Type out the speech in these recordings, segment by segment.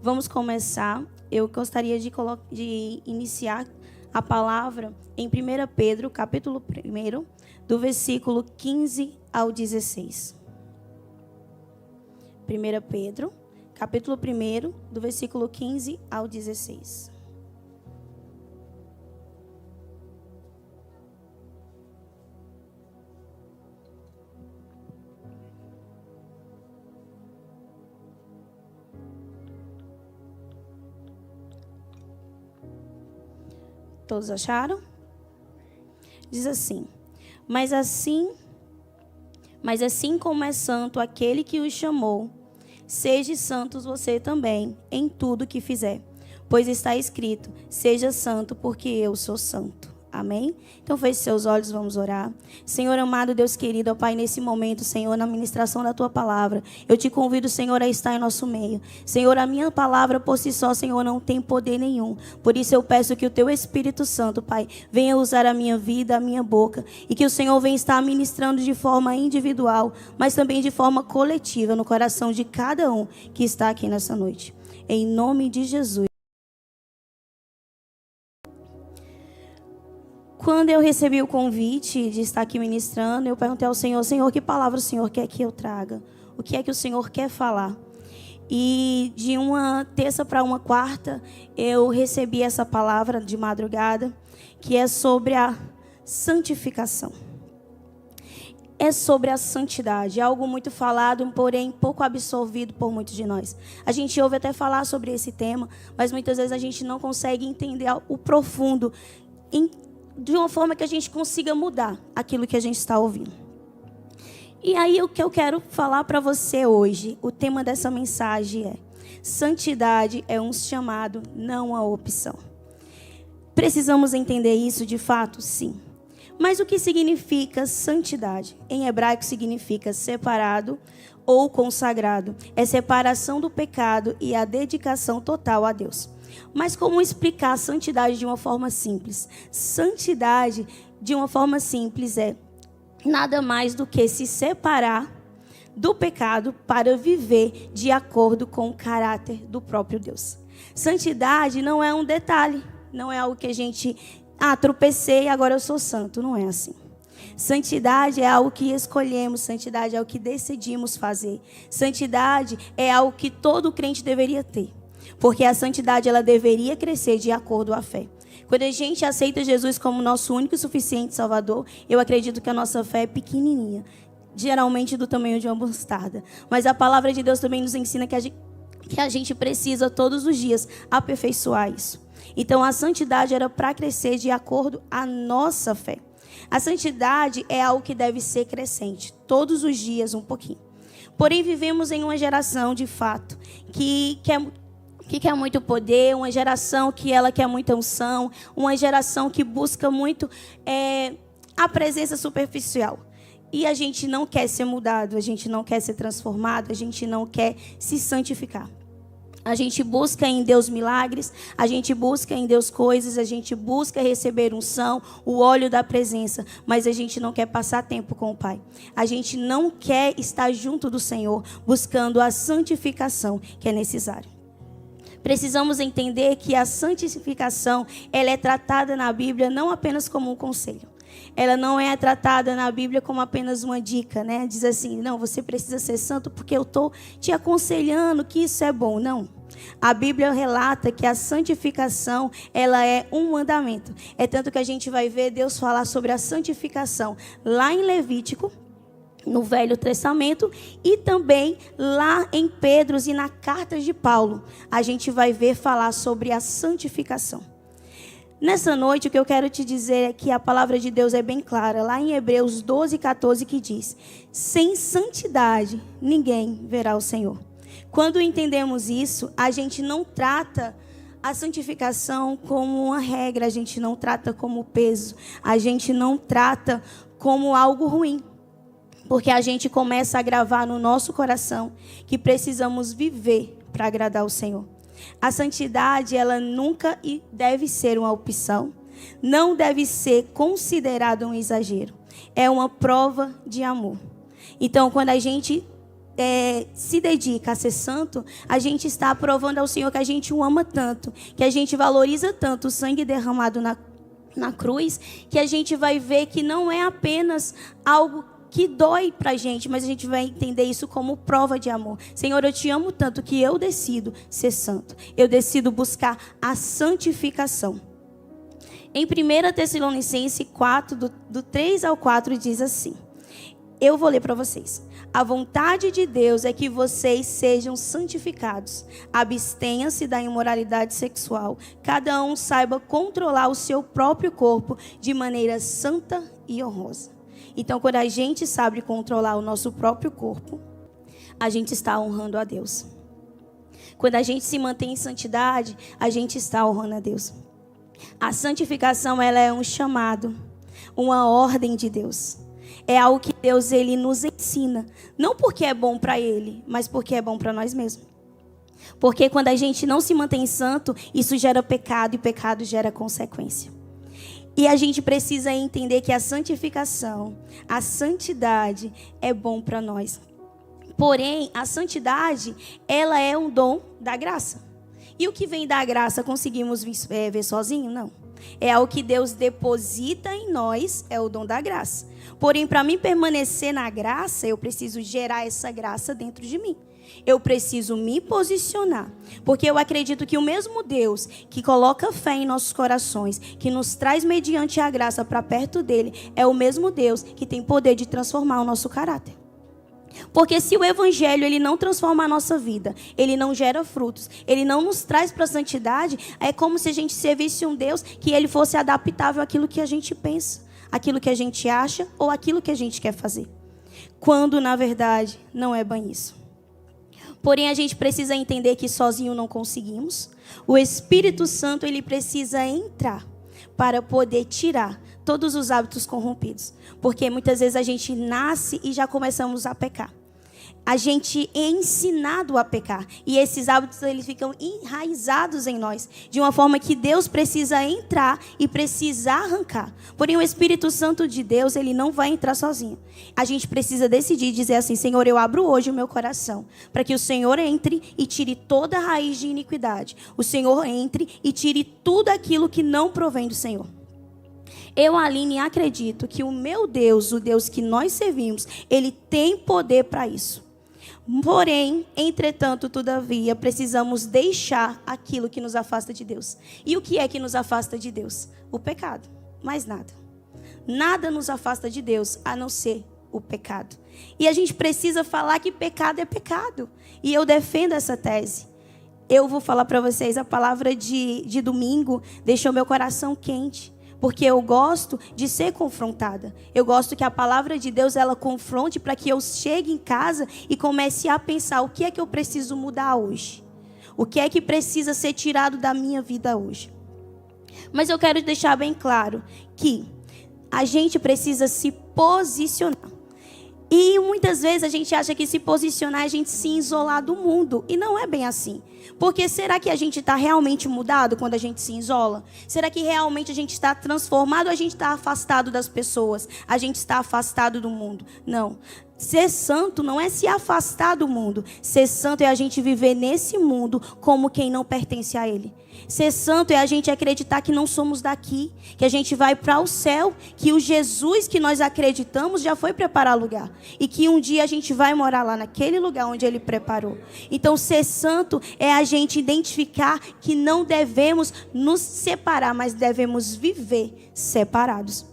Vamos começar. Eu gostaria de iniciar a palavra em 1 Pedro, capítulo 1, do versículo 15 ao 16. 1 Pedro, capítulo 1, do versículo 15 ao 16. Todos acharam? Diz assim: Mas assim como é santo aquele que os chamou, sede santos você também em tudo que fizer. Pois está escrito: seja santo, porque eu sou santo. Amém? Então feche seus olhos, vamos orar. Senhor amado, Deus querido, ó Pai, nesse momento, Senhor, na ministração da Tua palavra, eu te convido, Senhor, a estar em nosso meio. Senhor, a minha palavra por si só, Senhor, não tem poder nenhum. Por isso eu peço que o Teu Espírito Santo, Pai, venha usar a minha vida, a minha boca, e que o Senhor venha estar ministrando de forma individual, mas também de forma coletiva no coração de cada um que está aqui nessa noite. Em nome de Jesus. Quando eu recebi o convite de estar aqui ministrando, eu perguntei ao Senhor: Senhor, que palavra o Senhor quer que eu traga? O que é que o Senhor quer falar? E de uma terça para uma quarta, eu recebi essa palavra de madrugada, que é sobre a santificação. É sobre a santidade, é algo muito falado, porém pouco absorvido por muitos de nós. A gente ouve até falar sobre esse tema, mas muitas vezes a gente não consegue entender o profundo, de uma forma que a gente consiga mudar aquilo que a gente está ouvindo. E aí o que eu quero falar para você hoje, o tema dessa mensagem é: santidade é um chamado, não uma opção. Precisamos entender isso de fato? Sim. Mas o que significa santidade? Em hebraico significa separado ou consagrado. É separação do pecado e a dedicação total a Deus. Mas como explicar a santidade de uma forma simples? Santidade, de uma forma simples, é nada mais do que se separar do pecado para viver de acordo com o caráter do próprio Deus. Santidade não é um detalhe, não é algo que a gente, tropecei e agora eu sou santo. Não é assim. Santidade é algo que escolhemos, santidade é algo que decidimos fazer. Santidade é algo que todo crente deveria ter. Porque a santidade, ela deveria crescer de acordo com a fé. Quando a gente aceita Jesus como nosso único e suficiente Salvador, eu acredito que a nossa fé é pequenininha, geralmente do tamanho de uma mostarda. Mas a palavra de Deus também nos ensina que a gente precisa todos os dias aperfeiçoar isso. Então a santidade era para crescer de acordo com a nossa fé. A santidade é algo que deve ser crescente, todos os dias um pouquinho. Porém vivemos em uma geração de fato que quer muito poder, uma geração que ela quer muita unção, uma geração que busca muito a presença superficial. E a gente não quer ser mudado, a gente não quer ser transformado, a gente não quer se santificar. A gente busca em Deus milagres, a gente busca em Deus coisas, a gente busca receber unção, o óleo da presença, mas a gente não quer passar tempo com o Pai. A gente não quer estar junto do Senhor, buscando a santificação que é necessária. Precisamos entender que a santificação, ela é tratada na Bíblia não apenas como um conselho. Ela não é tratada na Bíblia como apenas uma dica, né? Diz assim: não, você precisa ser santo porque eu estou te aconselhando que isso é bom. Não. A Bíblia relata que a santificação, ela é um mandamento. É tanto que a gente vai ver Deus falar sobre a santificação lá em Levítico, no Velho Testamento, e também lá em Pedro e na carta de Paulo, a gente vai ver falar sobre a santificação. Nessa noite, o que eu quero te dizer é que a palavra de Deus é bem clara, lá em Hebreus 12:14, que diz: sem santidade, ninguém verá o Senhor. Quando entendemos isso, a gente não trata a santificação como uma regra, a gente não trata como peso, a gente não trata como algo ruim. Porque a gente começa a gravar no nosso coração que precisamos viver para agradar o Senhor. A santidade, ela nunca deve ser uma opção, não deve ser considerada um exagero. É uma prova de amor. Então, quando a gente se dedica a ser santo, a gente está provando ao Senhor que a gente o ama tanto, que a gente valoriza tanto o sangue derramado na cruz, que a gente vai ver que não é apenas algo que dói pra gente, mas a gente vai entender isso como prova de amor. Senhor, eu te amo tanto que eu decido ser santo. Eu decido buscar a santificação. Em 1 Tessalonicenses 4, do 3 ao 4, diz assim. Eu vou ler para vocês. A vontade de Deus é que vocês sejam santificados. Abstenham-se da imoralidade sexual. Cada um saiba controlar o seu próprio corpo de maneira santa e honrosa. Então, quando a gente sabe controlar o nosso próprio corpo, a gente está honrando a Deus. Quando a gente se mantém em santidade, a gente está honrando a Deus. A santificação, ela é um chamado, uma ordem de Deus. É algo que Deus, ele nos ensina. Não porque é bom para Ele, mas porque é bom para nós mesmos. Porque quando a gente não se mantém santo, isso gera pecado e pecado gera consequência. E a gente precisa entender que a santificação, a santidade é bom para nós. Porém, a santidade, ela é um dom da graça. E o que vem da graça conseguimos ver sozinho? Não. É algo que Deus deposita em nós, é o dom da graça. Porém, para mim permanecer na graça, eu preciso gerar essa graça dentro de mim. Eu preciso me posicionar, porque eu acredito que o mesmo Deus que coloca fé em nossos corações, que nos traz mediante a graça para perto dele, é o mesmo Deus que tem poder de transformar o nosso caráter. Porque se o evangelho ele não transforma a nossa vida, ele não gera frutos, ele não nos traz para a santidade, é como se a gente servisse um Deus que ele fosse adaptável àquilo que a gente pensa, àquilo que a gente acha ou àquilo que a gente quer fazer. Quando, na verdade, não é bem isso. Porém, a gente precisa entender que sozinho não conseguimos. O Espírito Santo, ele precisa entrar para poder tirar todos os hábitos corrompidos. Porque muitas vezes a gente nasce e já começamos a pecar. A gente é ensinado a pecar. E esses hábitos, eles ficam enraizados em nós. De uma forma que Deus precisa entrar e precisa arrancar. Porém, o Espírito Santo de Deus, ele não vai entrar sozinho. A gente precisa decidir, dizer assim, Senhor, eu abro hoje o meu coração. Para que o Senhor entre e tire toda a raiz de iniquidade. O Senhor entre e tire tudo aquilo que não provém do Senhor. Eu, Aline, acredito que o meu Deus, o Deus que nós servimos, ele tem poder para isso. Porém, entretanto, todavia, precisamos deixar aquilo que nos afasta de Deus. E o que é que nos afasta de Deus? O pecado, mais nada. Nada nos afasta de Deus, a não ser o pecado. E a gente precisa falar que pecado é pecado. E eu defendo essa tese. Eu vou falar para vocês, a palavra de domingo deixou meu coração quente. Porque eu gosto de ser confrontada. Eu gosto que a palavra de Deus, ela confronte para que eu chegue em casa e comece a pensar o que é que eu preciso mudar hoje. O que é que precisa ser tirado da minha vida hoje. Mas eu quero deixar bem claro que a gente precisa se posicionar. E muitas vezes a gente acha que se posicionar é a gente se isolar do mundo. E não é bem assim. Porque será que a gente está realmente mudado quando a gente se isola? Será que realmente a gente está transformado ou a gente está afastado das pessoas? A gente está afastado do mundo? Não. Ser santo não é se afastar do mundo. Ser santo é a gente viver nesse mundo como quem não pertence a ele. Ser santo é a gente acreditar que não somos daqui, que a gente vai para o céu, que o Jesus que nós acreditamos já foi preparar lugar. E que um dia a gente vai morar lá naquele lugar onde ele preparou. Então ser santo é a gente identificar que não devemos nos separar, mas devemos viver separados.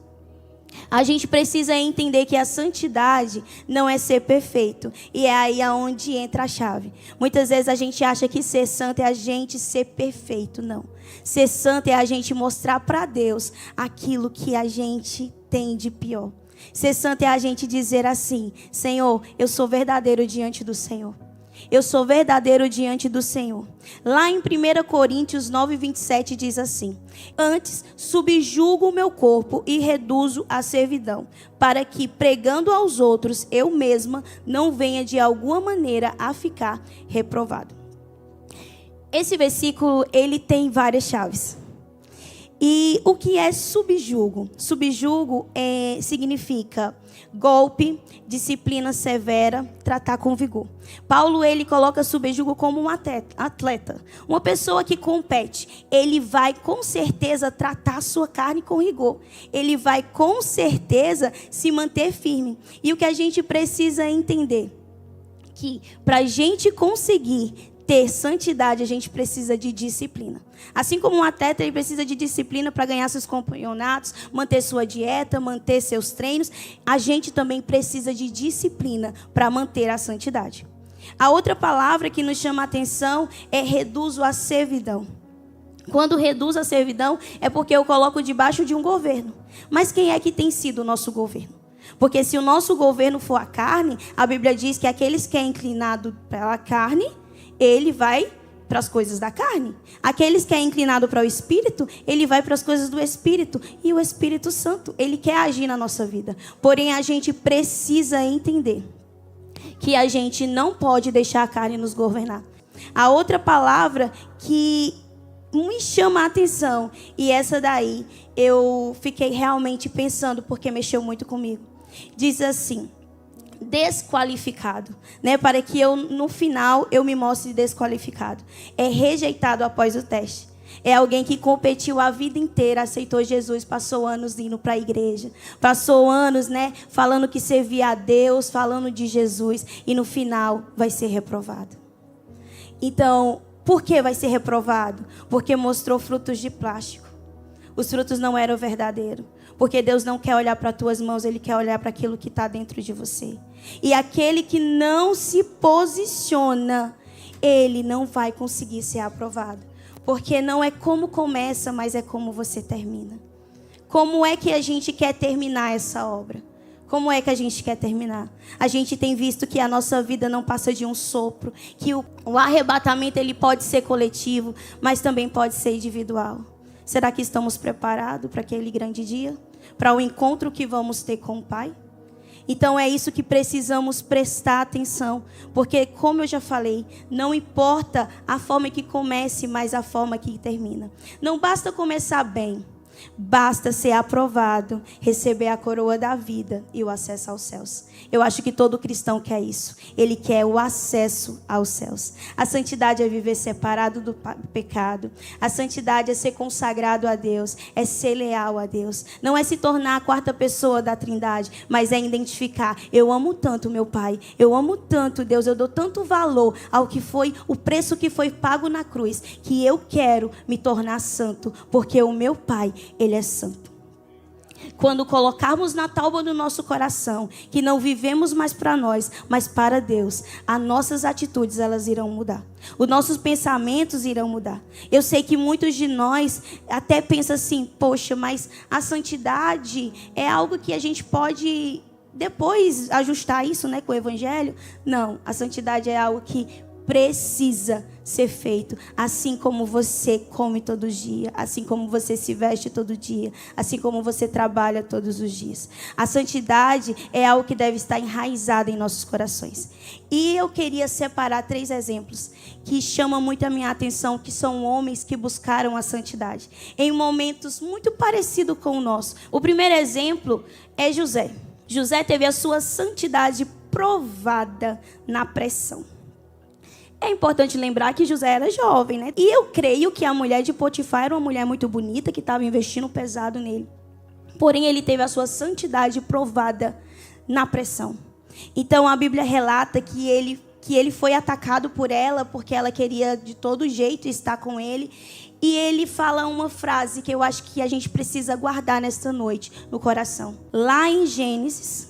A gente precisa entender que a santidade não é ser perfeito. E é aí aonde entra a chave. Muitas vezes a gente acha que ser santo é a gente ser perfeito. Não. Ser santo é a gente mostrar para Deus aquilo que a gente tem de pior. Ser santo é a gente dizer assim, Senhor, eu sou verdadeiro diante do Senhor. Eu sou verdadeiro diante do Senhor. Lá em 1 Coríntios 9:27 diz assim: antes subjugo o meu corpo e reduzo a servidão, para que, pregando aos outros, eu mesma não venha de alguma maneira a ficar reprovado. Esse versículo, ele tem várias chaves. E o que é subjugo? Subjugo significa golpe, disciplina severa, tratar com vigor. Paulo, ele coloca subjugo como um atleta, uma pessoa que compete. Ele vai com certeza tratar a sua carne com rigor. Ele vai com certeza se manter firme. E o que a gente precisa entender, que para a gente conseguir ter santidade, a gente precisa de disciplina. Assim como um atleta, ele precisa de disciplina para ganhar seus campeonatos, manter sua dieta, manter seus treinos, a gente também precisa de disciplina para manter a santidade. A outra palavra que nos chama a atenção é reduzo a servidão. Quando reduzo a servidão, é porque eu coloco debaixo de um governo. Mas quem é que tem sido o nosso governo? Porque se o nosso governo for a carne, a Bíblia diz que aqueles que é inclinado pela carne, ele vai para as coisas da carne. Aqueles que é inclinado para o Espírito, ele vai para as coisas do Espírito. E o Espírito Santo, ele quer agir na nossa vida. Porém, a gente precisa entender que a gente não pode deixar a carne nos governar. A outra palavra que me chama a atenção, e essa daí eu fiquei realmente pensando porque mexeu muito comigo. Diz assim: desqualificado, né? Para que eu, no final, eu me mostre desqualificado. É rejeitado após o teste. É alguém que competiu a vida inteira, aceitou Jesus, passou anos indo para a igreja, passou anos, né, falando que servia a Deus, falando de Jesus, e no final vai ser reprovado. Então, por que vai ser reprovado? Porque mostrou frutos de plástico. Os frutos não eram verdadeiros. Porque Deus não quer olhar para as tuas mãos, Ele quer olhar para aquilo que está dentro de você. E aquele que não se posiciona, ele não vai conseguir ser aprovado. Porque não é como começa, mas é como você termina. Como é que a gente quer terminar essa obra? Como é que a gente quer terminar? A gente tem visto que a nossa vida não passa de um sopro, que o arrebatamento ele pode ser coletivo, mas também pode ser individual. Será que estamos preparados para aquele grande dia? Para o encontro que vamos ter com o Pai? Então é isso que precisamos prestar atenção. Porque, como eu já falei, não importa a forma que comece, mas a forma que termina. Não basta começar bem. Basta ser aprovado, receber a coroa da vida e o acesso aos céus. Eu acho que todo cristão quer isso. Ele quer o acesso aos céus. A santidade é viver separado do pecado. A santidade é ser consagrado a Deus, é ser leal a Deus. Não é se tornar a quarta pessoa da Trindade, mas é identificar: eu amo tanto meu Pai, eu amo tanto Deus, eu dou tanto valor ao que foi o preço que foi pago na cruz, que eu quero me tornar santo, porque o meu Pai, Ele é santo. Quando colocarmos na tábua do nosso coração que não vivemos mais para nós, mas para Deus, as nossas atitudes elas irão mudar. Os nossos pensamentos irão mudar. Eu sei que muitos de nós até pensam assim: poxa, mas a santidade é algo que a gente pode depois ajustar isso, né, com o Evangelho. Não, a santidade é algo que precisa ser feito, assim como você come todo dia, assim como você se veste todo dia, assim como você trabalha todos os dias. A santidade é algo que deve estar enraizado em nossos corações. E eu queria separar 3 exemplos que chamam muito a minha atenção, que são homens que buscaram a santidade em momentos muito parecidos com o nosso. O primeiro exemplo é José. José teve a sua santidade provada na pressão. É importante lembrar que José era jovem, né? E eu creio que a mulher de Potifar era uma mulher muito bonita, que estava investindo pesado nele. Porém, ele teve a sua santidade provada na pressão. Então, a Bíblia relata que ele foi atacado por ela, porque ela queria de todo jeito estar com ele. E ele fala uma frase que eu acho que a gente precisa guardar nesta noite no coração. Lá em Gênesis,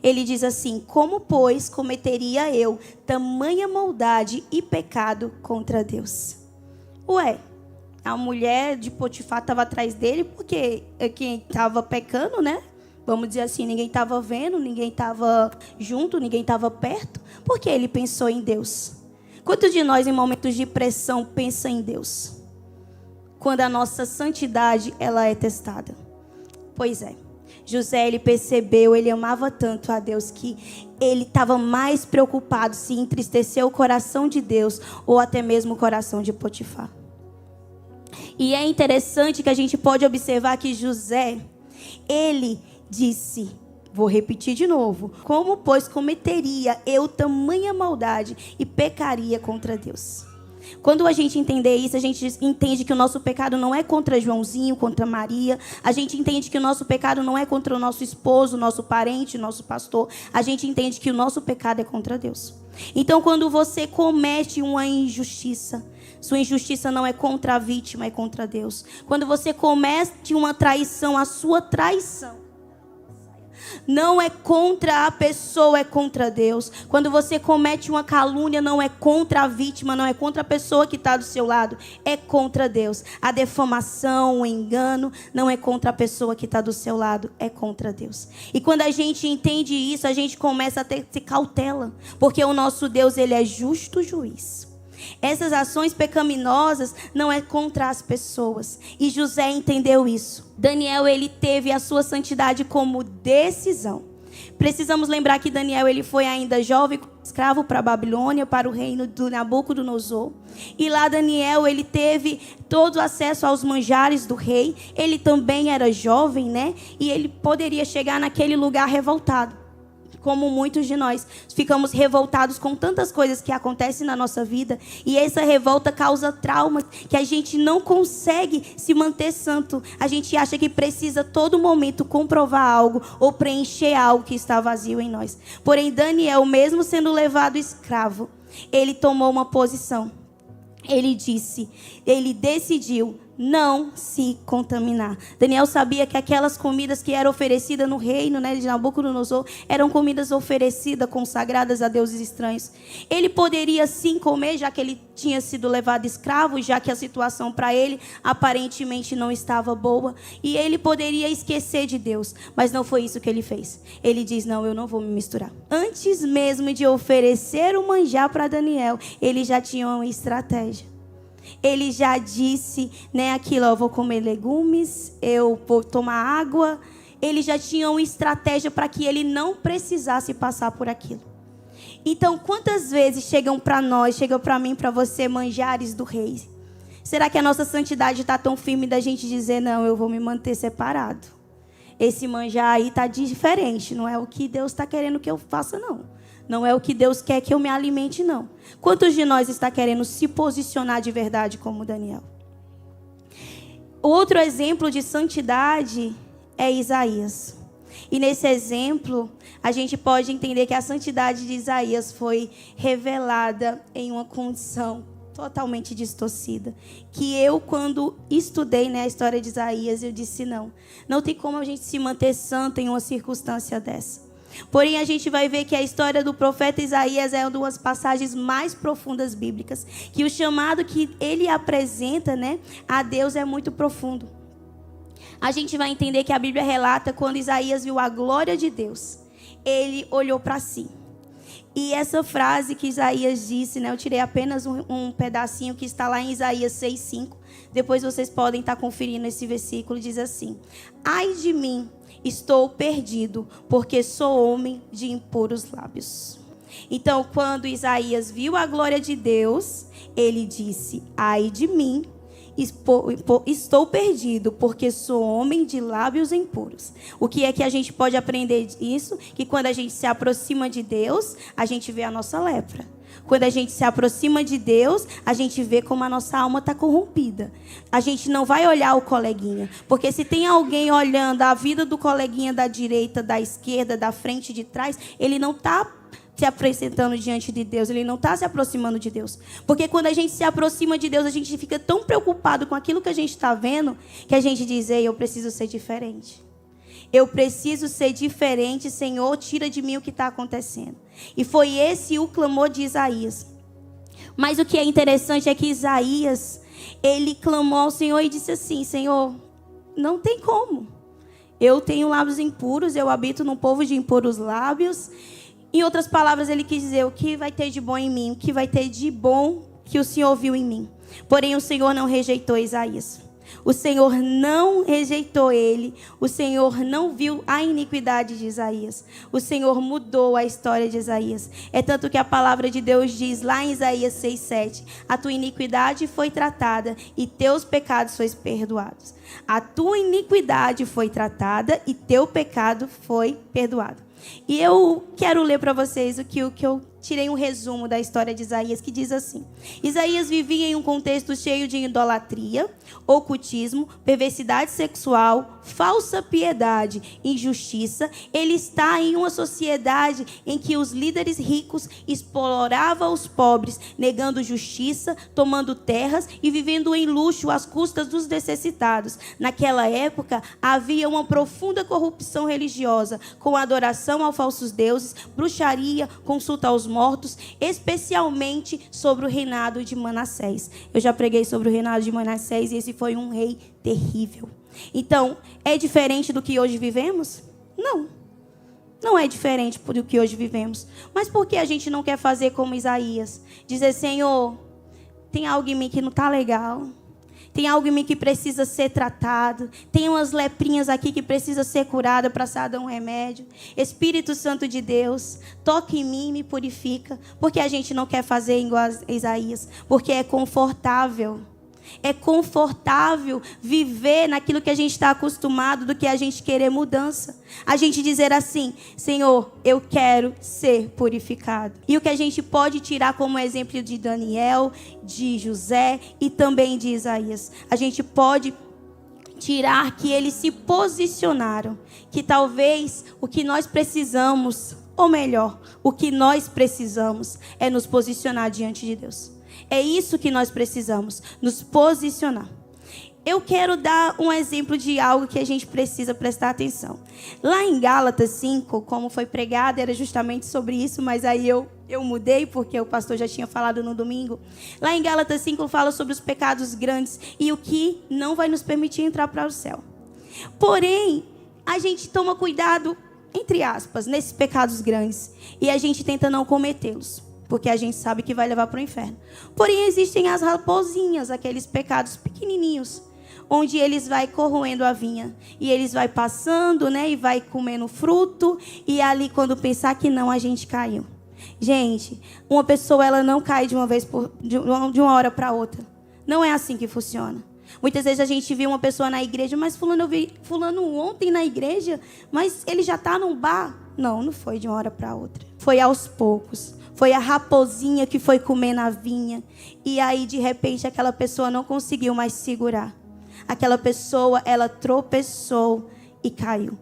ele diz assim: como, pois, cometeria eu tamanha maldade e pecado contra Deus? Ué, a mulher de Potifar estava atrás dele porque quem estava pecando, né? Vamos dizer assim, ninguém estava vendo, ninguém estava junto, ninguém estava perto. Porque ele pensou em Deus. Quantos de nós, em momentos de pressão, pensa em Deus? Quando a nossa santidade ela é testada. Pois é. José, ele percebeu, ele amava tanto a Deus que ele estava mais preocupado se entristecer o coração de Deus ou até mesmo o coração de Potifar. E é interessante que a gente pode observar que José, ele disse, vou repetir de novo: como, pois, cometeria eu tamanha maldade e pecaria contra Deus? Quando a gente entender isso, a gente entende que o nosso pecado não é contra Joãozinho, contra Maria. A gente entende que o nosso pecado não é contra o nosso esposo, nosso parente, nosso pastor. A gente entende que o nosso pecado é contra Deus. Então, quando você comete uma injustiça, sua injustiça não é contra a vítima, é contra Deus. Quando você comete uma traição, a sua traição não é contra a pessoa, é contra Deus. Quando você comete uma calúnia, não é contra a vítima, não é contra a pessoa que está do seu lado, é contra Deus. A defamação, o engano, não é contra a pessoa que está do seu lado, é contra Deus. E quando a gente entende isso, a gente começa a ter cautela, porque o nosso Deus, ele é justo juiz. Essas ações pecaminosas não é contra as pessoas. E José entendeu isso. Daniel, ele teve a sua santidade como decisão. Precisamos lembrar que Daniel, ele foi ainda jovem, escravo para a Babilônia, para o reino do Nabucodonosor. E lá Daniel, ele teve todo o acesso aos manjares do rei. Ele também era jovem, né? E ele poderia chegar naquele lugar revoltado. Como muitos de nós ficamos revoltados com tantas coisas que acontecem na nossa vida. E essa revolta causa traumas que a gente não consegue se manter santo. A gente acha que precisa todo momento comprovar algo ou preencher algo que está vazio em nós. Porém, Daniel, mesmo sendo levado escravo, ele tomou uma posição. Ele decidiu não se contaminar. Daniel sabia que aquelas comidas que eram oferecidas no reino, né, de Nabucodonosor, eram comidas oferecidas, consagradas a deuses estranhos. Ele poderia sim comer, já que ele tinha sido levado escravo, já que a situação para ele aparentemente não estava boa. E ele poderia esquecer de Deus, mas não foi isso que ele fez. Ele diz: não, eu não vou me misturar. Antes mesmo de oferecer o manjar para Daniel, ele já tinha uma estratégia. Ele já disse, né, aquilo: eu vou comer legumes, eu vou tomar água. Ele já tinha uma estratégia para que ele não precisasse passar por aquilo. Então, quantas vezes chegam para nós, chegam para mim, para você, manjares do rei? Será que a nossa santidade está tão firme da gente dizer: não, eu vou me manter separado? Esse manjar aí está diferente, não é o que Deus está querendo que eu faça, não. Não é o que Deus quer que eu me alimente, não. Quantos de nós está querendo se posicionar de verdade como Daniel? Outro exemplo de santidade é Isaías. E nesse exemplo, a gente pode entender que a santidade de Isaías foi revelada em uma condição totalmente distorcida. Que eu, quando estudei, né, a história de Isaías, eu disse: não tem como a gente se manter santo em uma circunstância dessa. Porém, a gente vai ver que a história do profeta Isaías é uma das passagens mais profundas bíblicas, que o chamado que ele apresenta, né, a Deus é muito profundo. A gente vai entender que a Bíblia relata quando Isaías viu a glória de Deus, ele olhou para si. E essa frase que Isaías disse, né, eu tirei apenas um pedacinho que está lá em Isaías 6:5. Depois vocês podem estar conferindo esse versículo. Diz assim: ai de mim, estou perdido, porque sou homem de impuros lábios. Então, quando Isaías viu a glória de Deus, ele disse: ai de mim, estou perdido, porque sou homem de lábios impuros. O que é que a gente pode aprender disso? Que quando a gente se aproxima de Deus, a gente vê a nossa lepra. Quando a gente se aproxima de Deus, a gente vê como a nossa alma está corrompida. A gente não vai olhar o coleguinha. Porque se tem alguém olhando a vida do coleguinha da direita, da esquerda, da frente, de trás, ele não está se apresentando diante de Deus. Ele não está se aproximando de Deus. Porque quando a gente se aproxima de Deus, a gente fica tão preocupado com aquilo que a gente está vendo, que a gente diz: ei, eu preciso ser diferente. Eu preciso ser diferente, Senhor, tira de mim o que está acontecendo. E foi esse o clamor de Isaías. Mas o que é interessante é que Isaías, ele clamou ao Senhor e disse assim: Senhor, não tem como. Eu tenho lábios impuros, eu habito num povo de impuros lábios. Em outras palavras, ele quis dizer: o que vai ter de bom em mim? O que vai ter de bom que o Senhor viu em mim? Porém, o Senhor não rejeitou Isaías. O Senhor não rejeitou ele. O Senhor não viu a iniquidade de Isaías. O Senhor mudou a história de Isaías. É tanto que a palavra de Deus diz lá em Isaías 6:7: a tua iniquidade foi tratada e teus pecados foram perdoados. A tua iniquidade foi tratada e teu pecado foi perdoado. E eu quero ler para vocês o que eu tirei um resumo da história de Isaías, que diz assim: Isaías vivia em um contexto cheio de idolatria, ocultismo, perversidade sexual, falsa piedade, injustiça. Ele está em uma sociedade em que os líderes ricos exploravam os pobres, negando justiça, tomando terras e vivendo em luxo às custas dos necessitados. Naquela época, havia uma profunda corrupção religiosa, com adoração a falsos deuses, bruxaria, consulta aos mortos, especialmente sobre o reinado de Manassés. Eu já preguei sobre o reinado de Manassés e esse foi um rei terrível. Então, é diferente do que hoje vivemos? Não. Não é diferente do que hoje vivemos. Mas por que a gente não quer fazer como Isaías? Dizer: Senhor, tem algo em mim que não está legal. Tem algo em mim que precisa ser tratado. Tem umas leprinhas aqui que precisa ser curada para ser dado um remédio. Espírito Santo de Deus, toque em mim e me purifica. Porque a gente não quer fazer igual a Isaías? Porque é confortável. É confortável viver naquilo que a gente está acostumado do que a gente querer mudança. A gente dizer assim: Senhor, eu quero ser purificado. E o que a gente pode tirar como exemplo de Daniel, de José e também de Isaías? A gente pode tirar que eles se posicionaram. Que talvez o que nós precisamos, ou melhor, o que nós precisamos é nos posicionar diante de Deus. É isso que nós precisamos, nos posicionar. Eu quero dar um exemplo de algo que a gente precisa prestar atenção. Lá em Gálatas 5, como foi pregado, era justamente sobre isso, mas aí eu mudei, porque o pastor já tinha falado no domingo. Lá em Gálatas 5 fala sobre os pecados grandes e o que não vai nos permitir entrar para o céu. Porém, a gente toma cuidado, entre aspas, nesses pecados grandes e a gente tenta não cometê-los, porque a gente sabe que vai levar para o inferno. Porém, existem as raposinhas, aqueles pecados pequenininhos, onde eles vai corroendo a vinha. E eles vai passando, né? E vai comendo fruto. E ali, quando pensar que não, a gente caiu. Gente, uma pessoa, ela não cai de uma hora para outra. Não é assim que funciona. Muitas vezes a gente vê uma pessoa na igreja: mas fulano, eu vi fulano ontem na igreja, mas ele já está num bar. Não, não foi de uma hora para outra. Foi aos poucos. Foi a raposinha que foi comer na vinha. E aí, de repente, aquela pessoa não conseguiu mais segurar. Aquela pessoa, ela tropeçou e caiu.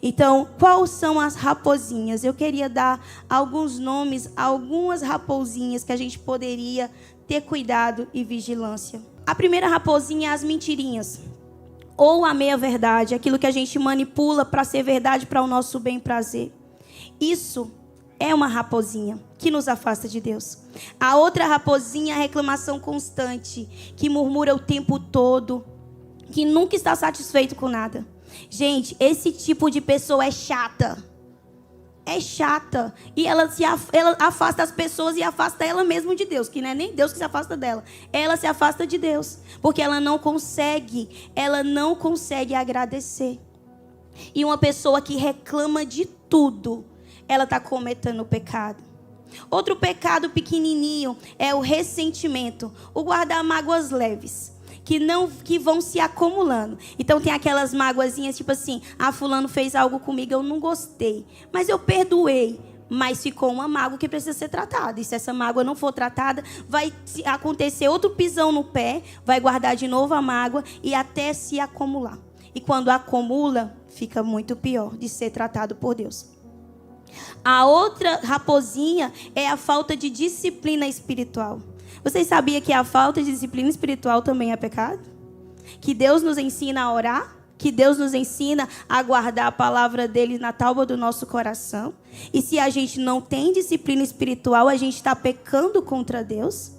Então, quais são as raposinhas? Eu queria dar alguns nomes, algumas raposinhas que a gente poderia ter cuidado e vigilância. A primeira raposinha é as mentirinhas. Ou a meia-verdade, aquilo que a gente manipula para ser verdade para o nosso bem e prazer. Isso é uma raposinha que nos afasta de Deus. A outra raposinha é a reclamação constante, que murmura o tempo todo, que nunca está satisfeito com nada. Gente, esse tipo de pessoa é chata. É chata. E ela afasta as pessoas e afasta ela mesma de Deus, que não é nem Deus que se afasta dela. Ela se afasta de Deus, porque ela não consegue agradecer. E uma pessoa que reclama de tudo, ela está cometendo pecado. Outro pecado pequenininho é o ressentimento, o guardar mágoas leves, que vão se acumulando. Então tem aquelas mágoazinhas, tipo assim: fulano fez algo comigo, eu não gostei, mas eu perdoei. Mas ficou uma mágoa que precisa ser tratada. E se essa mágoa não for tratada, vai acontecer outro pisão no pé, vai guardar de novo a mágoa e até se acumular. E quando acumula, fica muito pior de ser tratado por Deus. A outra raposinha é a falta de disciplina espiritual. Vocês sabiam que a falta de disciplina espiritual também é pecado? Que Deus nos ensina a orar? Que Deus nos ensina a guardar a palavra dele na tábua do nosso coração? E se a gente não tem disciplina espiritual, a gente está pecando contra Deus?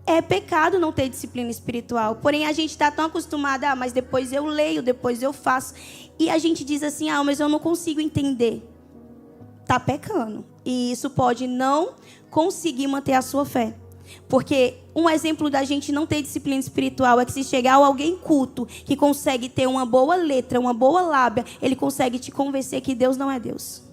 É pecado não ter disciplina espiritual. Porém, a gente está tão acostumado: mas depois eu leio, depois eu faço. E a gente diz assim: mas eu não consigo entender. Está pecando. E isso pode não conseguir manter a sua fé. Porque um exemplo da gente não ter disciplina espiritual é que se chegar alguém culto, que consegue ter uma boa letra, uma boa lábia, ele consegue te convencer que Deus não é Deus.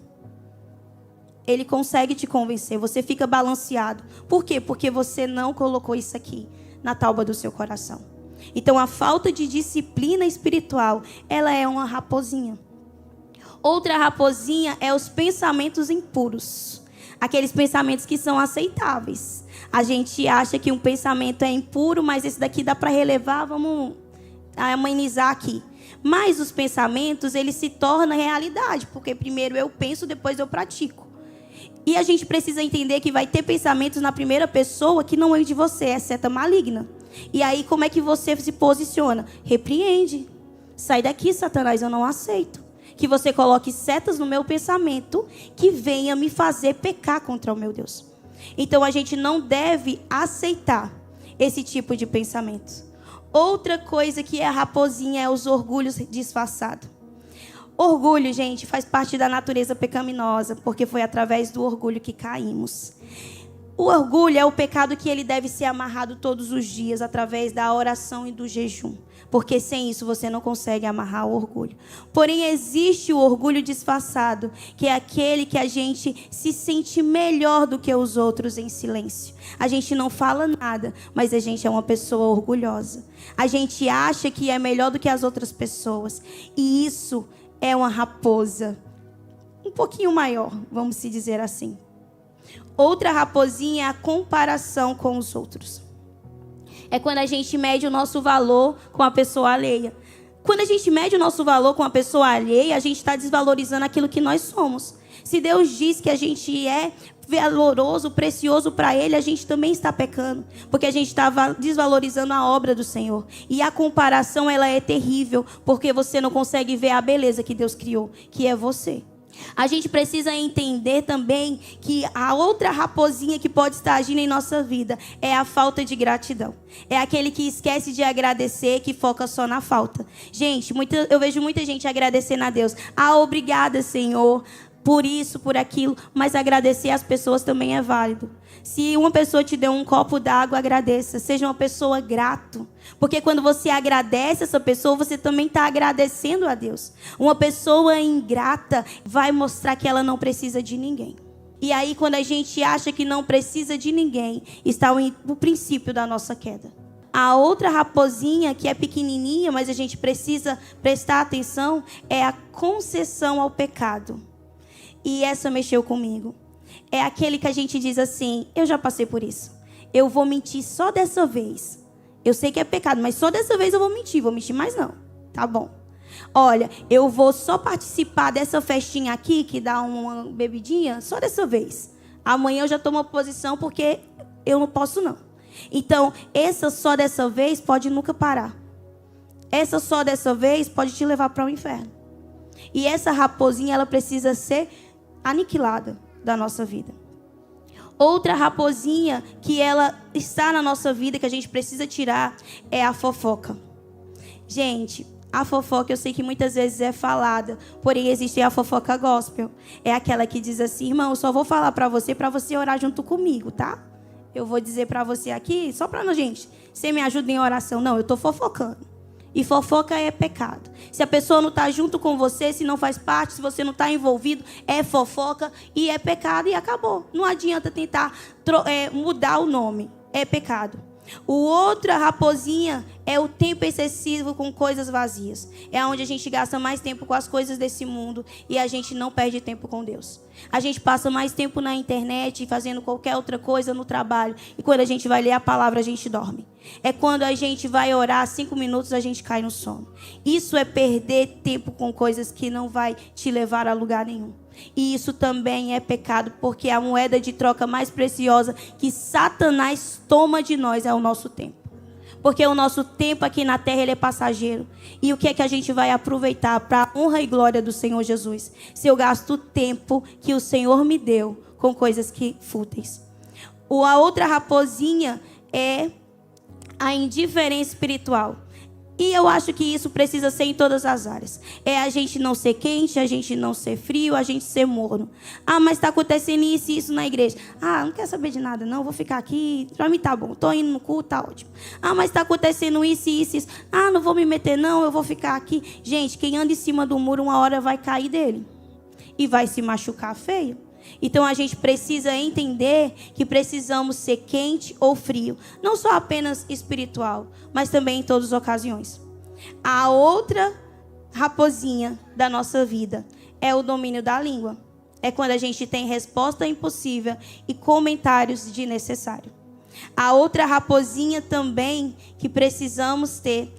Ele consegue te convencer, você fica balanceado. Por quê? Porque você não colocou isso aqui na tauba do seu coração. Então a falta de disciplina espiritual, ela é uma raposinha. Outra raposinha é os pensamentos impuros. Aqueles pensamentos que são aceitáveis. A gente acha que um pensamento é impuro, mas esse daqui dá para relevar, vamos amenizar aqui. Mas os pensamentos, eles se tornam realidade, porque primeiro eu penso, depois eu pratico. E a gente precisa entender que vai ter pensamentos na primeira pessoa que não é de você, é seta maligna. E aí como é que você se posiciona? Repreende. Sai daqui, Satanás, eu não aceito que você coloque setas no meu pensamento que venha me fazer pecar contra o meu Deus. Então a gente não deve aceitar esse tipo de pensamento. Outra coisa que é a raposinha é os orgulhos disfarçados. Orgulho, gente, faz parte da natureza pecaminosa, porque foi através do orgulho que caímos. O orgulho é o pecado que ele deve ser amarrado todos os dias, através da oração e do jejum. Porque sem isso você não consegue amarrar o orgulho. Porém, existe o orgulho disfarçado, que é aquele que a gente se sente melhor do que os outros em silêncio. A gente não fala nada, mas a gente é uma pessoa orgulhosa. A gente acha que é melhor do que as outras pessoas. E isso é uma raposa um pouquinho maior, vamos se dizer assim. Outra raposinha é a comparação com os outros. É quando a gente mede o nosso valor com a pessoa alheia. Quando a gente mede o nosso valor com a pessoa alheia, a gente está desvalorizando aquilo que nós somos. Se Deus diz que a gente é valoroso, precioso para Ele, a gente também está pecando. Porque a gente está desvalorizando a obra do Senhor. E a comparação, ela é terrível, porque você não consegue ver a beleza que Deus criou, que é você. A gente precisa entender também que a outra raposinha que pode estar agindo em nossa vida é a falta de gratidão. É aquele que esquece de agradecer, que foca só na falta. Gente, eu vejo muita gente agradecendo a Deus. Ah, obrigada, Senhor, por isso, por aquilo. Mas agradecer às pessoas também é válido. Se uma pessoa te deu um copo d'água, agradeça. Seja uma pessoa grato. Porque quando você agradece essa pessoa, você também está agradecendo a Deus. Uma pessoa ingrata vai mostrar que ela não precisa de ninguém. E aí, quando a gente acha que não precisa de ninguém, está o princípio da nossa queda. A outra raposinha, que é pequenininha, mas a gente precisa prestar atenção, é a concessão ao pecado. E essa mexeu comigo. É aquele que a gente diz assim, eu já passei por isso. Eu vou mentir só dessa vez. Eu sei que é pecado, mas só dessa vez eu vou mentir mais não. Tá bom. Olha, eu vou só participar dessa festinha aqui, que dá uma bebidinha, só dessa vez. Amanhã eu já tomo uma posição porque eu não posso não. Então, essa só dessa vez pode nunca parar. Essa só dessa vez pode te levar para o inferno. E essa raposinha, ela precisa ser aniquilada da nossa vida. Outra raposinha que ela está na nossa vida, que a gente precisa tirar, é a fofoca. Gente, a fofoca eu sei que muitas vezes é falada, porém existe a fofoca gospel. É aquela que diz assim, irmão, eu só vou falar para você orar junto comigo, tá? Eu vou dizer para você aqui, só para gente, você me ajuda em oração. Não, eu estou fofocando. E fofoca é pecado. Se a pessoa não está junto com você, se não faz parte, se você não está envolvido, é fofoca e é pecado e acabou. Não adianta tentar mudar o nome. É pecado. Outra raposinha é o tempo excessivo com coisas vazias. É onde a gente gasta mais tempo com as coisas desse mundo e a gente não perde tempo com Deus. A gente passa mais tempo na internet, fazendo qualquer outra coisa no trabalho. E quando a gente vai ler a palavra, a gente dorme. É quando a gente vai orar 5 minutos, a gente cai no sono. Isso é perder tempo com coisas que não vai te levar a lugar nenhum. E isso também é pecado, porque a moeda de troca mais preciosa que Satanás toma de nós é o nosso tempo. Porque o nosso tempo aqui na terra ele é passageiro. E o que é que a gente vai aproveitar para a honra e glória do Senhor Jesus? Se eu gasto o tempo que o Senhor me deu com coisas que fúteis. A outra raposinha é a indiferença espiritual. E eu acho que isso precisa ser em todas as áreas. É a gente não ser quente, a gente não ser frio, a gente ser morno. Ah, mas está acontecendo isso e isso na igreja. Ah, não quero saber de nada, não. Vou ficar aqui. Para mim tá bom. Estou indo no culto, tá ótimo. Ah, mas está acontecendo isso e isso, isso. Ah, não vou me meter, não. Eu vou ficar aqui. Gente, quem anda em cima do muro, uma hora vai cair dele. E vai se machucar feio. Então a gente precisa entender que precisamos ser quente ou frio, não só apenas espiritual, mas também em todas as ocasiões. A outra raposinha da nossa vida é o domínio da língua. É quando a gente tem resposta impossível e comentários desnecessários. A outra raposinha também que precisamos ter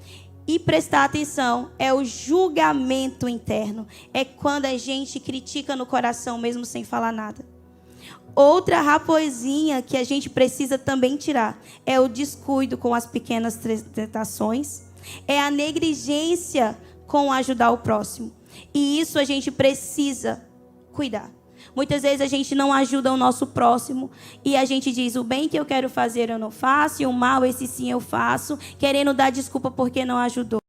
e prestar atenção é o julgamento interno. É quando a gente critica no coração mesmo sem falar nada. Outra raposinha que a gente precisa também tirar é o descuido com as pequenas tentações. É a negligência com ajudar o próximo. E isso a gente precisa cuidar. Muitas vezes a gente não ajuda o nosso próximo e a gente diz, o bem que eu quero fazer eu não faço, e o mal esse sim eu faço, querendo dar desculpa porque não ajudou.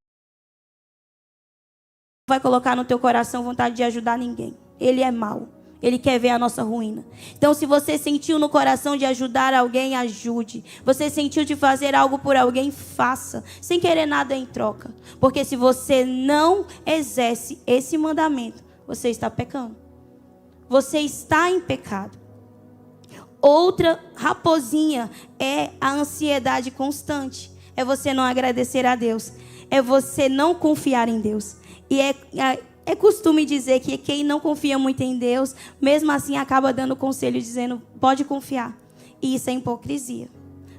Não vai colocar no teu coração vontade de ajudar ninguém. Ele é mau. Ele quer ver a nossa ruína. Então, se você sentiu no coração de ajudar alguém, ajude. Você sentiu de fazer algo por alguém, faça. Sem querer nada em troca. Porque se você não exerce esse mandamento, você está pecando. Você está em pecado. Outra raposinha é a ansiedade constante. É você não agradecer a Deus. É você não confiar em Deus. E é costume dizer que quem não confia muito em Deus, mesmo assim acaba dando conselho dizendo, pode confiar. E isso é hipocrisia.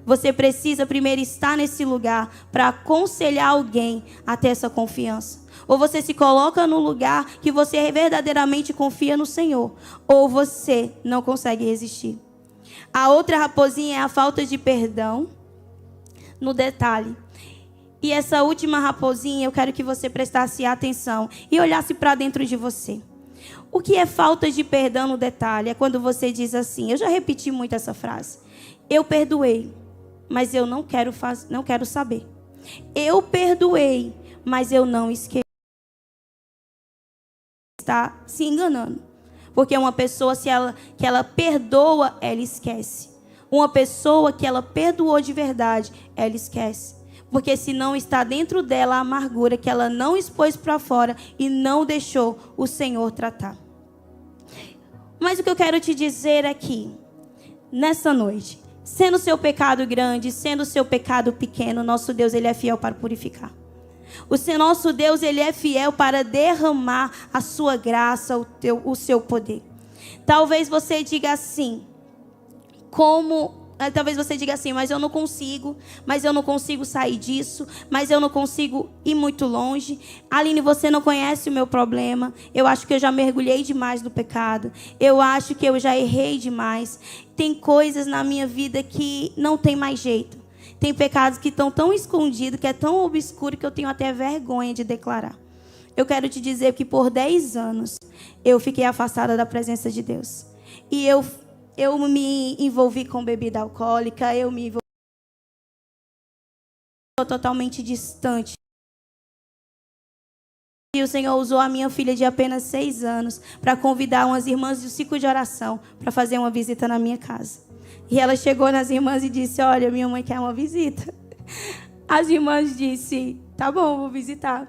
Você precisa primeiro estar nesse lugar para aconselhar alguém a ter essa confiança. Ou você se coloca no lugar que você verdadeiramente confia no Senhor. Ou você não consegue resistir. A outra raposinha é a falta de perdão no detalhe. E essa última raposinha, eu quero que você prestasse atenção e olhasse para dentro de você. O que é falta de perdão no detalhe? É quando você diz assim, eu já repeti muito essa frase. Eu perdoei, mas eu não quero saber. Eu perdoei, mas eu não esqueci. Está se enganando. Porque uma pessoa, que ela perdoa, ela esquece. Uma pessoa que ela perdoou de verdade, ela esquece. Porque se não está dentro dela a amargura que ela não expôs para fora e não deixou o Senhor tratar. Mas o que eu quero te dizer aqui, nessa noite, sendo o seu pecado grande, sendo o seu pecado pequeno, nosso Deus, Ele é fiel para purificar. Nosso Deus, Ele é fiel para derramar a sua graça, o seu poder. Talvez você diga assim, mas eu não consigo sair disso, mas eu não consigo ir muito longe. Aline, você não conhece o meu problema. Eu acho que eu já mergulhei demais no pecado. Eu acho que eu já errei demais. Tem coisas na minha vida que não tem mais jeito. Tem pecados que estão tão escondidos, que é tão obscuro, que eu tenho até vergonha de declarar. Eu quero te dizer que por 10 anos eu fiquei afastada da presença de Deus. E eu me envolvi com bebida alcoólica, eu me envolvi totalmente distante. E o Senhor usou a minha filha de apenas 6 anos para convidar umas irmãs do ciclo de oração para fazer uma visita na minha casa. E ela chegou nas irmãs e disse, olha, minha mãe quer uma visita. As irmãs disseram, tá bom, vou visitar.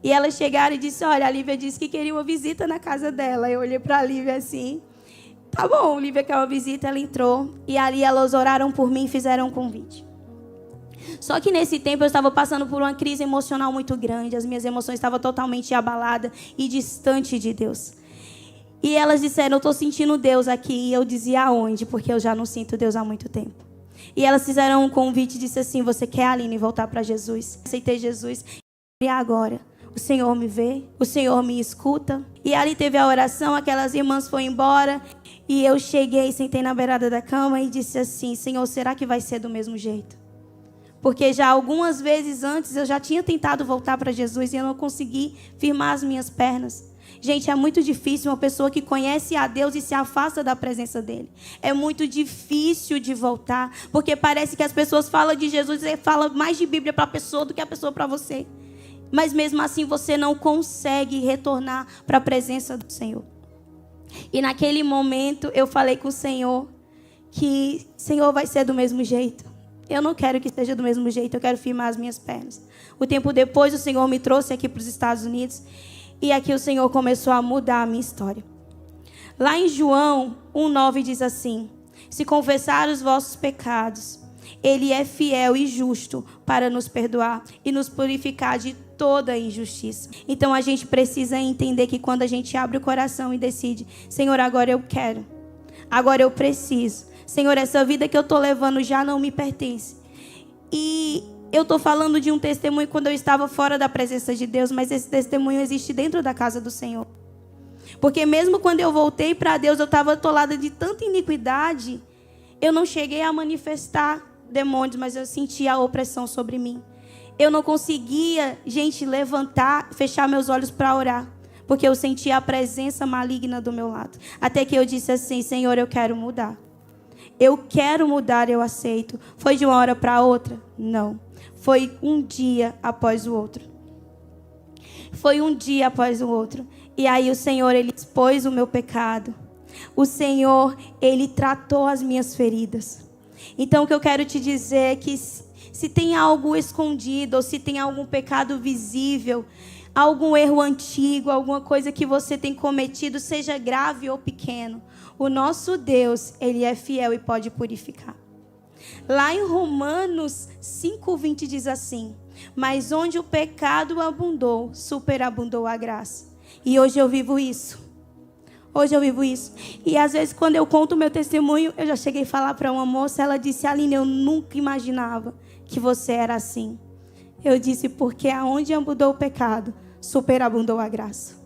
E elas chegaram e disseram, olha, a Lívia disse que queria uma visita na casa dela. Eu olhei para a Lívia assim, tá bom, Lívia quer uma visita, ela entrou. E ali elas oraram por mim e fizeram um convite. Só que nesse tempo eu estava passando por uma crise emocional muito grande. As minhas emoções estavam totalmente abaladas e distante de Deus. E elas disseram, eu estou sentindo Deus aqui. E eu dizia, aonde? Porque eu já não sinto Deus há muito tempo. E elas fizeram um convite e disse assim, você quer, Aline, voltar para Jesus? Aceitei Jesus. E agora? O Senhor me vê, o Senhor me escuta. E ali teve a oração, aquelas irmãs foram embora. E eu cheguei, sentei na beirada da cama e disse assim, Senhor, será que vai ser do mesmo jeito? Porque já algumas vezes antes eu já tinha tentado voltar para Jesus e eu não consegui firmar as minhas pernas. Gente, é muito difícil uma pessoa que conhece a Deus e se afasta da presença dele. É muito difícil de voltar, porque parece que as pessoas falam de Jesus e falam mais de Bíblia para a pessoa do que a pessoa para você. Mas mesmo assim você não consegue retornar para a presença do Senhor. E naquele momento eu falei com o Senhor que, Senhor, vai ser do mesmo jeito. Eu não quero que seja do mesmo jeito, eu quero firmar as minhas pernas. O tempo depois o Senhor me trouxe aqui para os Estados Unidos. E aqui o Senhor começou a mudar a minha história. Lá em João 1,9 diz assim: se confessar os vossos pecados, Ele é fiel e justo para nos perdoar e nos purificar de toda injustiça. Então a gente precisa entender que quando a gente abre o coração e decide: Senhor, agora eu quero, agora eu preciso. Senhor, essa vida que eu estou levando já não me pertence. E eu estou falando de um testemunho quando eu estava fora da presença de Deus, mas esse testemunho existe dentro da casa do Senhor. Porque mesmo quando eu voltei para Deus, eu estava atolada de tanta iniquidade, eu não cheguei a manifestar demônios, mas eu sentia a opressão sobre mim. Eu não conseguia, gente, levantar, fechar meus olhos para orar, porque eu sentia a presença maligna do meu lado. Até que eu disse assim: Senhor, eu quero mudar. Eu quero mudar, eu aceito. Foi de uma hora para outra? Não. Foi um dia após o outro. Foi um dia após o outro. E aí o Senhor, Ele expôs o meu pecado. O Senhor, Ele tratou as minhas feridas. Então o que eu quero te dizer é que se tem algo escondido, ou se tem algum pecado visível, algum erro antigo, alguma coisa que você tem cometido, seja grave ou pequeno, o nosso Deus, Ele é fiel e pode purificar. Lá em Romanos 5,20 diz assim: mas onde o pecado abundou, superabundou a graça. E hoje eu vivo isso. Hoje eu vivo isso. E às vezes quando eu conto o meu testemunho, eu já cheguei a falar para uma moça, ela disse: Aline, eu nunca imaginava que você era assim. Eu disse: porque aonde abundou o pecado, superabundou a graça.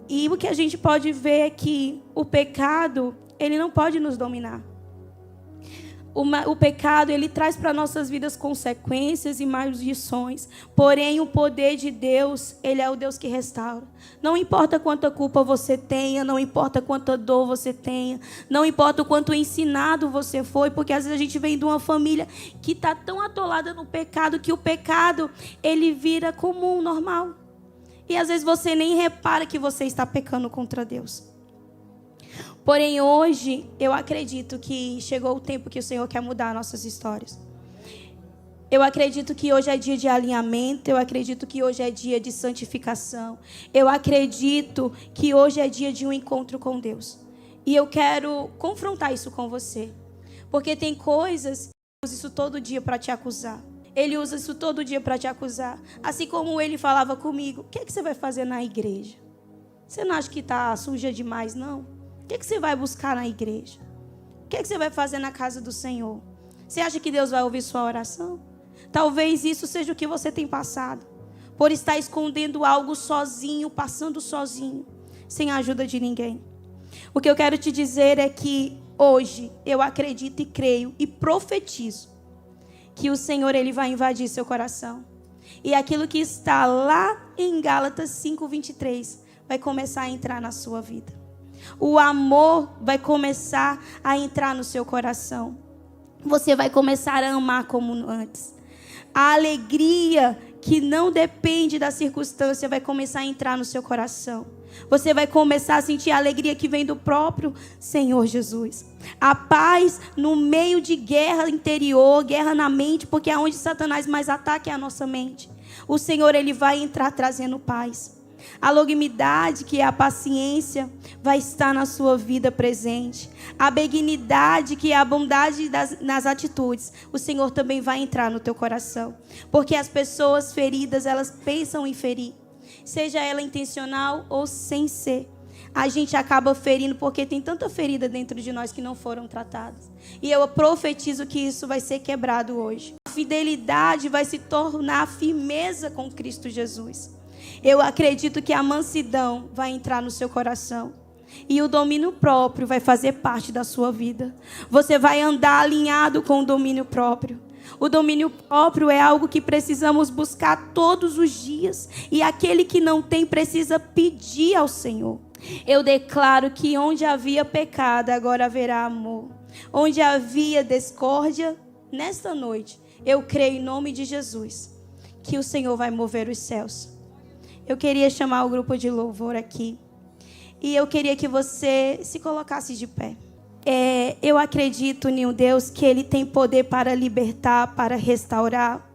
E o que a gente pode ver é que o pecado, ele não pode nos dominar. O pecado, ele traz para nossas vidas consequências e maldições. Porém, o poder de Deus, Ele é o Deus que restaura. Não importa quanta culpa você tenha, não importa quanta dor você tenha, não importa o quanto ensinado você foi, porque às vezes a gente vem de uma família que está tão atolada no pecado, que o pecado, ele vira comum, normal. E às vezes você nem repara que você está pecando contra Deus. Porém, hoje, eu acredito que chegou o tempo que o Senhor quer mudar nossas histórias. Eu acredito que hoje é dia de alinhamento, eu acredito que hoje é dia de santificação. Eu acredito que hoje é dia de um encontro com Deus. E eu quero confrontar isso com você. Porque tem coisas que Ele usa isso todo dia para te acusar. Ele usa isso todo dia para te acusar. Assim como Ele falava comigo: o que é que você vai fazer na igreja? Você não acha que está suja demais, não? O que é que você vai buscar na igreja? O que é que você vai fazer na casa do Senhor? Você acha que Deus vai ouvir sua oração? Talvez isso seja o que você tem passado. Por estar escondendo algo sozinho, passando sozinho, sem a ajuda de ninguém. O que eu quero te dizer é que hoje eu acredito e creio e profetizo que o Senhor, Ele vai invadir seu coração. E aquilo que está lá em Gálatas 5:23 vai começar a entrar na sua vida. O amor vai começar a entrar no seu coração. Você vai começar a amar como antes. A alegria que não depende da circunstância vai começar a entrar no seu coração. Você vai começar a sentir a alegria que vem do próprio Senhor Jesus. A paz no meio de guerra interior, guerra na mente, porque é onde Satanás mais ataca é a nossa mente. O Senhor, Ele vai entrar trazendo paz. A longanimidade, que é a paciência, vai estar na sua vida presente. A benignidade, que é a bondade nas atitudes, o Senhor também vai entrar no teu coração. Porque as pessoas feridas, elas pensam em ferir. Seja ela intencional ou sem ser. A gente acaba ferindo porque tem tanta ferida dentro de nós que não foram tratadas. E eu profetizo que isso vai ser quebrado hoje. A fidelidade vai se tornar firmeza com Cristo Jesus. Eu acredito que a mansidão vai entrar no seu coração. E o domínio próprio vai fazer parte da sua vida. Você vai andar alinhado com o domínio próprio. O domínio próprio é algo que precisamos buscar todos os dias. E aquele que não tem precisa pedir ao Senhor. Eu declaro que onde havia pecado, agora haverá amor. Onde havia discórdia, nesta noite, eu creio em nome de Jesus, que o Senhor vai mover os céus. Eu queria chamar o grupo de louvor aqui. E eu queria que você se colocasse de pé. Eu acredito em um Deus que Ele tem poder para libertar, para restaurar.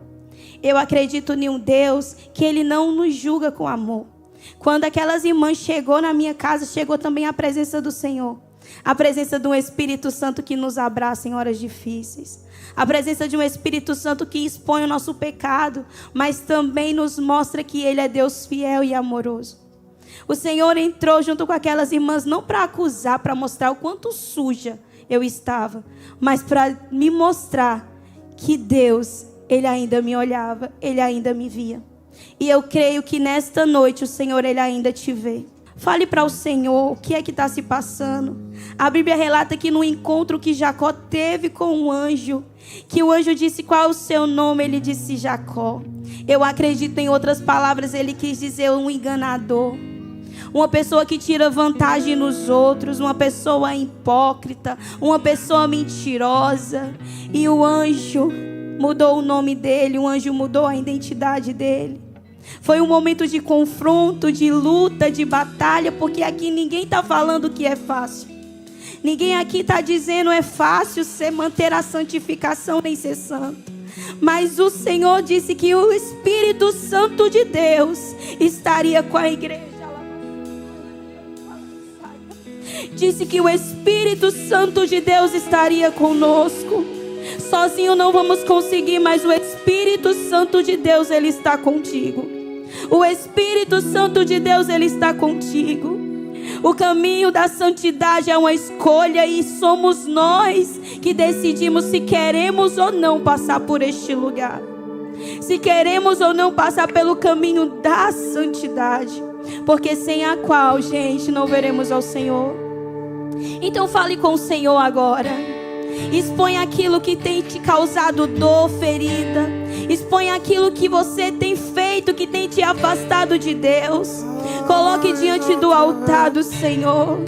Eu acredito em um Deus que Ele não nos julga com amor. Quando aquelas irmãs chegou na minha casa, chegou também a presença do Senhor. A presença de um Espírito Santo que nos abraça em horas difíceis. A presença de um Espírito Santo que expõe o nosso pecado, mas também nos mostra que Ele é Deus fiel e amoroso. O Senhor entrou junto com aquelas irmãs não para acusar, para mostrar o quanto suja eu estava, mas para me mostrar que Deus, Ele ainda me olhava, Ele ainda me via. E eu creio que nesta noite o Senhor, Ele ainda te vê. Fale para o Senhor o que é que está se passando. A Bíblia relata que no encontro que Jacó teve com um anjo, que o anjo disse qual é o seu nome, ele disse Jacó. Eu acredito, em outras palavras, ele quis dizer um enganador. Uma pessoa que tira vantagem nos outros, uma pessoa hipócrita, uma pessoa mentirosa. E o anjo mudou o nome dele, o anjo mudou a identidade dele. Foi um momento de confronto, de luta, de batalha, porque aqui ninguém está falando que é fácil. Ninguém aqui está dizendo é fácil manter a santificação nem ser santo. Mas o Senhor disse que o Espírito Santo de Deus estaria com a igreja. Disse que o Espírito Santo de Deus estaria conosco. Sozinho não vamos conseguir, mas o Espírito Santo de Deus, Ele está contigo. O Espírito Santo de Deus, Ele está contigo. O caminho da santidade é uma escolha e somos nós que decidimos se queremos ou não passar por este lugar. Se queremos ou não passar pelo caminho da santidade. Porque sem a qual, gente, não veremos ao Senhor. Então fale com o Senhor agora. Expõe aquilo que tem te causado dor, ferida. Expõe aquilo que você tem feito, que tem te afastado de Deus. Coloque diante do altar do Senhor.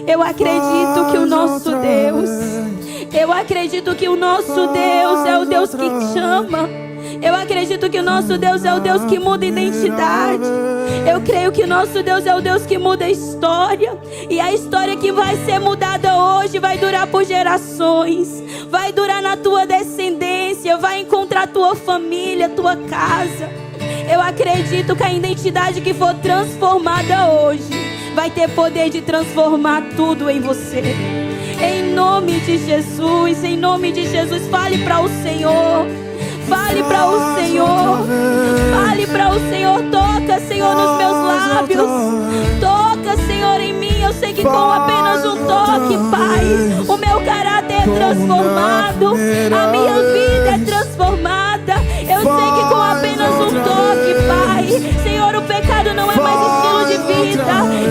Eu acredito que o nosso Deus, eu acredito que o nosso Deus é o Deus que chama. Eu acredito que o nosso Deus é o Deus que muda identidade. Eu creio que o nosso Deus é o Deus que muda a história. E a história que vai ser mudada hoje vai durar por gerações. Vai durar na tua descendência. Vai encontrar tua família, tua casa. Eu acredito que a identidade que for transformada hoje vai ter poder de transformar tudo em você. Em nome de Jesus, em nome de Jesus, fale para o Senhor. Fale para o Senhor. Fale para o Senhor. Toca, Senhor, nos meus lábios. Toca, Senhor, em mim. Eu sei que com apenas um toque, Pai, o meu caráter é transformado. A minha vida é transformada. Eu sei que com apenas um toque, Pai, Senhor, o pecado não é mais estilo de vida.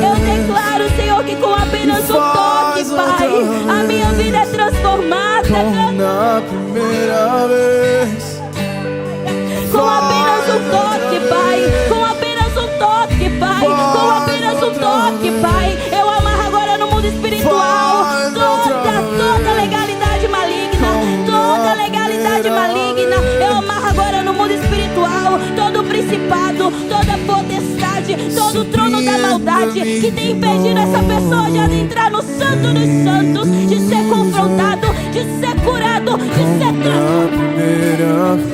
Eu declaro, Senhor, que com apenas um toque, Pai, a minha vida é transformada. Como na primeira vez. Com apenas um toque, Pai. Com apenas um toque, Pai. Com apenas um toque, Pai. Eu amarro agora no mundo espiritual toda legalidade maligna. Toda legalidade maligna. Eu amarro agora no mundo espiritual todo principado, toda potestade, todo trono da maldade que tem impedido essa pessoa de adentrar no santo dos santos, de ser confrontado, de ser curado, de ser transformado.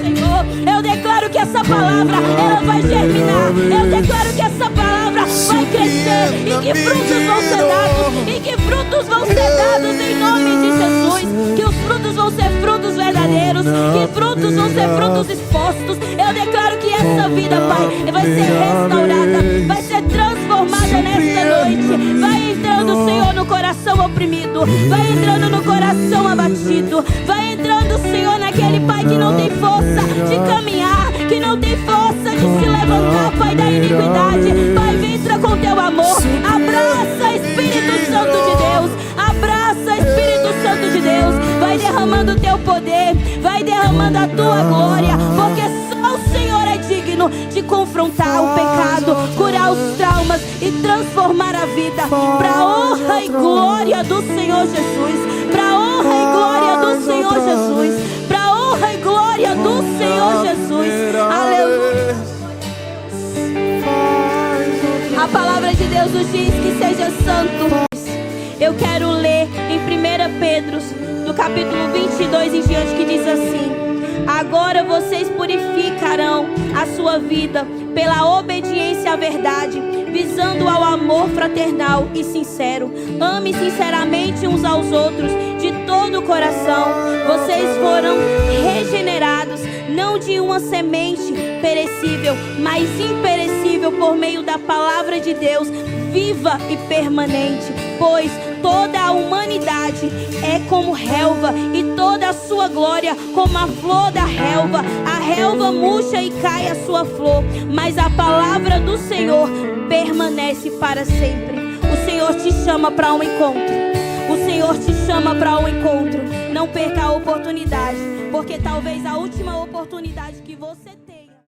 Senhor, eu declaro que essa palavra, ela vai germinar. Eu declaro que essa palavra vai crescer e que frutos vão ser dados, e que frutos vão ser dados em nome de Jesus. Que os frutos vão ser frutos verdadeiros, que frutos vão ser frutos expostos. Eu declaro que essa vida, Pai, vai ser restaurada, vai ser transformada nesta noite. Vai entrando, Senhor, no coração oprimido, vai entrando no coração abatido, vai entrando, Senhor, naquele Pai que não tem força de caminhar, que não tem força de se levantar, Pai, da iniquidade. Pai, entra com teu amor. Abraça, Espírito Santo de Deus. Abraça, Espírito Santo de Deus. Vai derramando o teu poder, vai derramando derramando a tua glória, porque só o Senhor é digno de confrontar o pecado, curar os traumas e transformar a vida para a honra e glória do Senhor Jesus, para a honra e glória do Senhor Jesus, para a honra e glória do Senhor Jesus. Aleluia. A palavra de Deus nos diz que seja santo. Eu quero ler em 1 Pedro, no capítulo 22 em diante, que diz assim: agora vocês purificarão a sua vida pela obediência à verdade, visando ao amor fraternal e sincero. Ame sinceramente uns aos outros de todo o coração. Vocês foram regenerados, não de uma semente perecível, mas imperecível, por meio da palavra de Deus, viva e permanente. Pois toda a humanidade é como relva, e toda a sua glória como a flor da relva. A relva murcha e cai a sua flor, mas a palavra do Senhor permanece para sempre. O Senhor te chama para um encontro. O Senhor te chama para um encontro. Não perca a oportunidade, porque talvez a última oportunidade que você tem